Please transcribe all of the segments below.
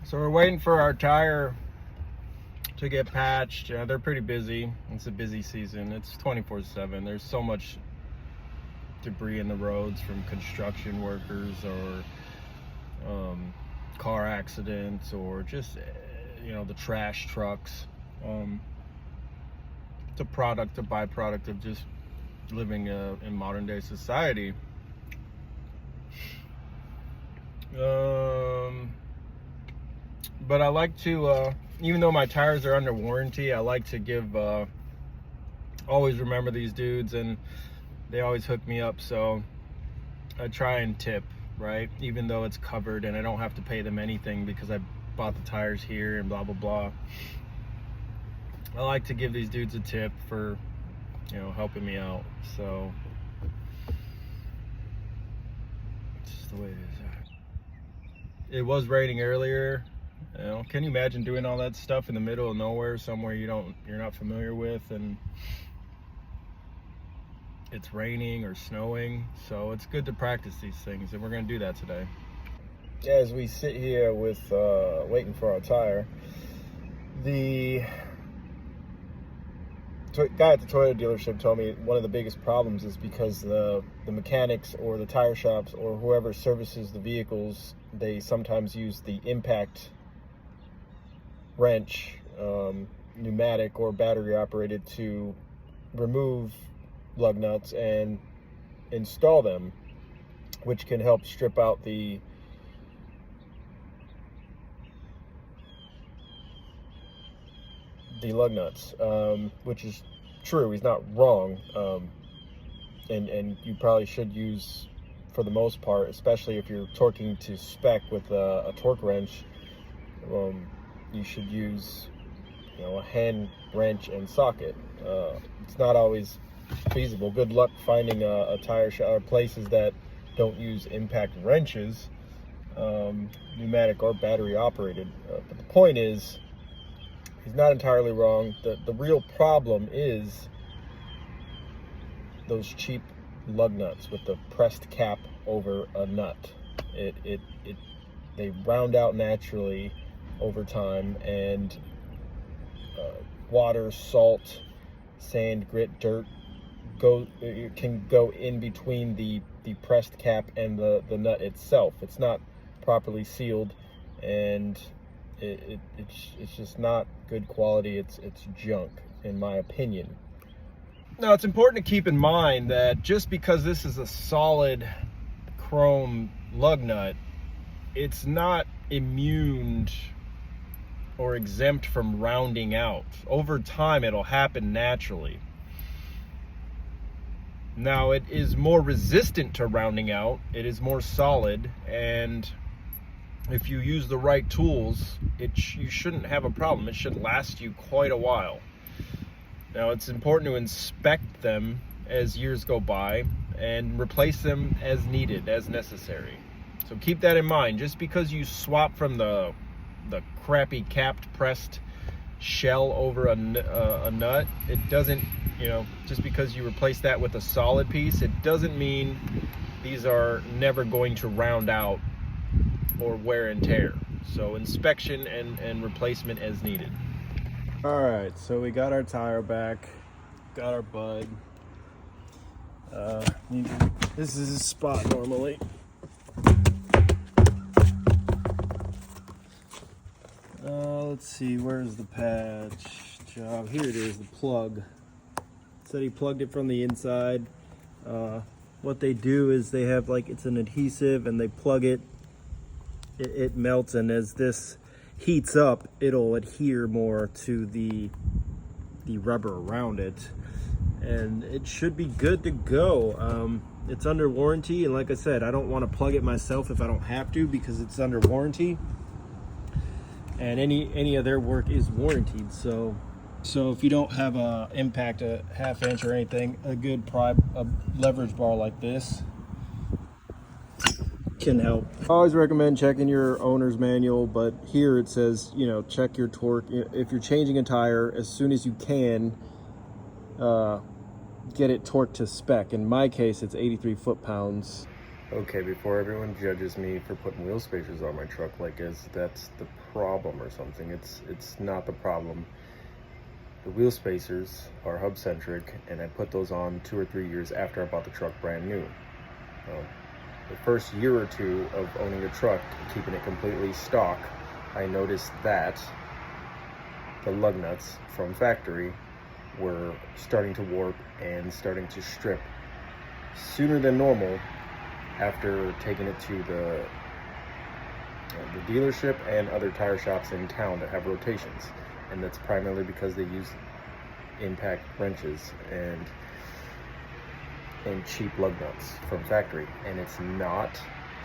So we're waiting for our tire to get patched. They're pretty busy. It's a busy season. It's 24/7. There's so much debris in the roads from construction workers or car accidents or just the trash trucks. It's a byproduct of just living in modern day society. But I like to, even though my tires are under warranty, I like to give, always remember these dudes, and they always hook me up, so I try and tip, right? Even though it's covered and I don't have to pay them anything because I bought the tires here and blah, blah, blah. I like to give these dudes a tip for, helping me out, so it's just the way it is. It was raining earlier. Can you imagine doing all that stuff in the middle of nowhere, somewhere you're not familiar with, and it's raining or snowing? So it's good to practice these things, and we're going to do that today. As we sit here with waiting for our tire, the guy at the Toyota dealership told me one of the biggest problems is because the mechanics or the tire shops or whoever services the vehicles, they sometimes use the impact wrench, pneumatic or battery operated, to remove lug nuts and install them, which can help strip out the lug nuts, which is true. He's not wrong, and you probably should use, for the most part, especially if you're torquing to spec with a torque wrench, you should use a hand wrench and socket. It's not always feasible. Good luck finding a tire shop or places that don't use impact wrenches, pneumatic or battery operated. But the point is, he's not entirely wrong. The real problem is those cheap lug nuts with the pressed cap over a nut. They round out naturally over time, and water, salt, sand, grit, dirt can go in between the pressed cap and the nut itself. It's not properly sealed, and it's just not good quality. It's junk, in my opinion. Now, it's important to keep in mind that just because this is a solid chrome lug nut, it's not immune or exempt from rounding out. Over time, it'll happen naturally. Now, it is more resistant to rounding out. It is more solid, and if you use the right tools, you shouldn't have a problem. It should last you quite a while. Now, it's important to inspect them as years go by and replace them as needed, as necessary. So keep that in mind. Just because you swap from the crappy capped pressed shell over a nut, it doesn't, just because you replace that with a solid piece, it doesn't mean these are never going to round out or wear and tear. So inspection and replacement as needed. All right, so we got our tire back, got our bud. This is his spot normally. Let's see, where's the patch job? Here it is, the plug. Said he plugged it from the inside. What they do is they have, it's an adhesive, and they plug it. It melts, and as this heats up, it'll adhere more to the rubber around it, and it should be good to go. It's under warranty, and like I said, I don't want to plug it myself if I don't have to, because it's under warranty, and any of their work is warranted. So if you don't have a impact, a half inch or anything, a good a leverage bar like this can help. I always recommend checking your owner's manual, but here it says, check your torque. If you're changing a tire, as soon as you can, get it torqued to spec. In my case, it's 83 foot-pounds. Okay, before everyone judges me for putting wheel spacers on my truck like as that's the problem or something, it's not the problem. The wheel spacers are hub centric, and I put those on 2 or 3 years after I bought the truck brand new. The first year or two of owning the truck, keeping it completely stock, I noticed that the lug nuts from factory were starting to warp and starting to strip sooner than normal after taking it to the dealership and other tire shops in town that have rotations. And that's primarily because they use impact wrenches and cheap lug nuts from factory. And it's not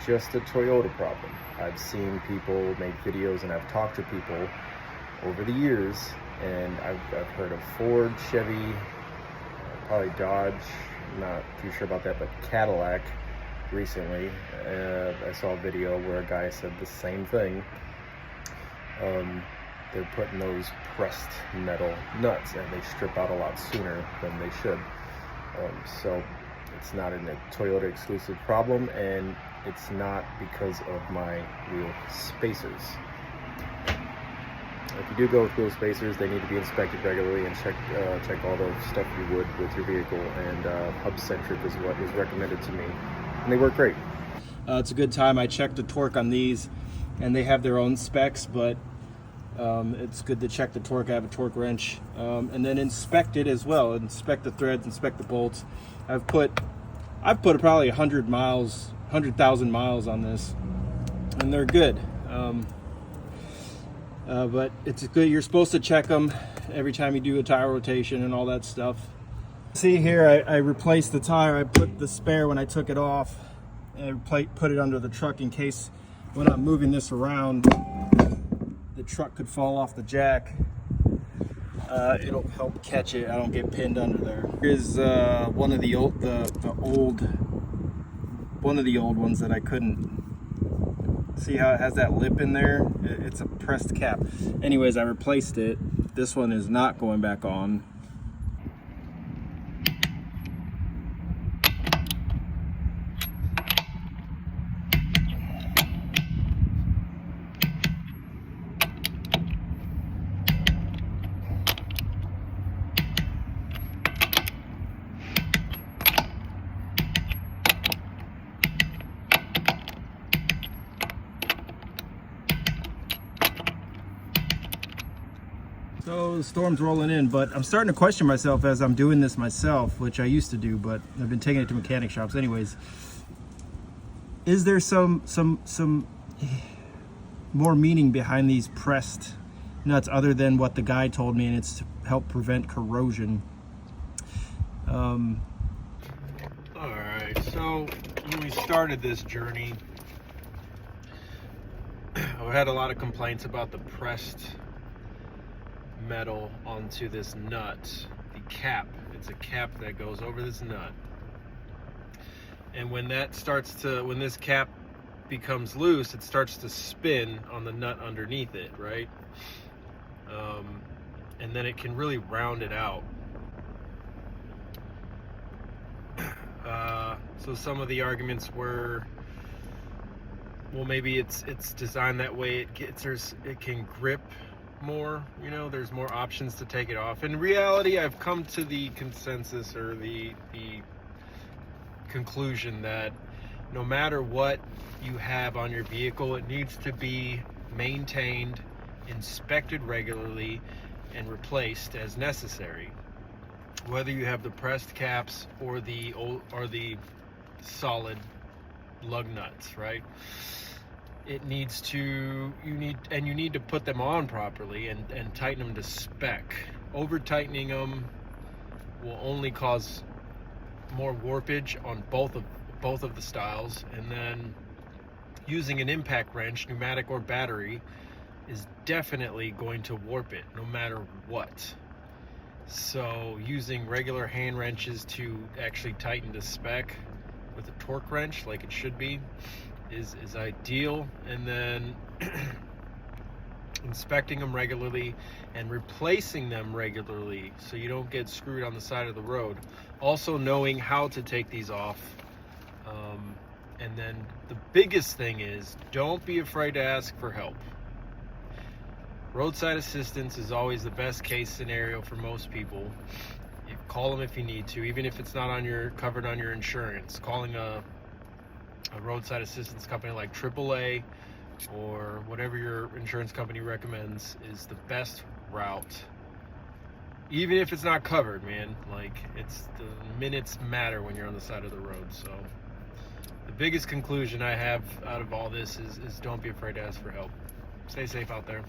just a Toyota problem. I've seen people make videos, and I've talked to people over the years, and I've heard of Ford, Chevy, probably Dodge, not too sure about that, but Cadillac recently. I saw a video where a guy said the same thing. They're putting those pressed metal nuts, and they strip out a lot sooner than they should. So it's not a Toyota exclusive problem, and it's not because of my wheel spacers. If you do go with wheel spacers, they need to be inspected regularly and check all the stuff you would with your vehicle, and hub centric is what is recommended to me, and they work great. It's a good time. I checked the torque on these, and they have their own specs, but it's good to check the torque. I have a torque wrench, and then inspect it as well. Inspect the threads, inspect the bolts. I've put probably 100,000 miles on this, and they're good. But it's good. You're supposed to check them every time you do a tire rotation and all that stuff. See here, I replaced the tire. I put the spare when I took it off, and put it under the truck in case when I'm moving this around, the truck could fall off the jack. It'll help catch it. I don't get pinned under there. Here's one of the old ones that I couldn't see how it has that lip in there. It's a pressed cap. Anyways, I replaced it. This one is not going back on. So the storm's rolling in, but I'm starting to question myself as I'm doing this myself, which I used to do, but I've been taking it to mechanic shops anyways. Is there some more meaning behind these pressed nuts other than what the guy told me, and it's to help prevent corrosion? All right, so when we started this journey, I had a lot of complaints about the pressed metal onto this nut, the cap. It's a cap that goes over this nut, and when this cap becomes loose, it starts to spin on the nut underneath it, right? And then it can really round it out. So some of the arguments were, well, maybe it's designed that way, it can grip more, there's more options to take it off. In reality, I've come to the consensus or the conclusion that no matter what you have on your vehicle, it needs to be maintained, inspected regularly, and replaced as necessary. Whether you have the pressed caps or the solid lug nuts, right? You need to put them on properly and tighten them to spec. Over tightening them will only cause more warpage on both of the styles, and then using an impact wrench, pneumatic or battery, is definitely going to warp it no matter what. So using regular hand wrenches to actually tighten to spec with a torque wrench like it should be is ideal, and then inspecting them regularly and replacing them regularly so you don't get screwed on the side of the road. Also knowing how to take these off And then the biggest thing is, don't be afraid to ask for help. Roadside assistance is always the best case scenario for most people. You call them if you need to, even if it's not covered on your insurance. Calling a roadside assistance company like AAA or whatever your insurance company recommends is the best route. Even if it's not covered, man. Like, it's the minutes matter when you're on the side of the road. So the biggest conclusion I have out of all this is don't be afraid to ask for help. Stay safe out there.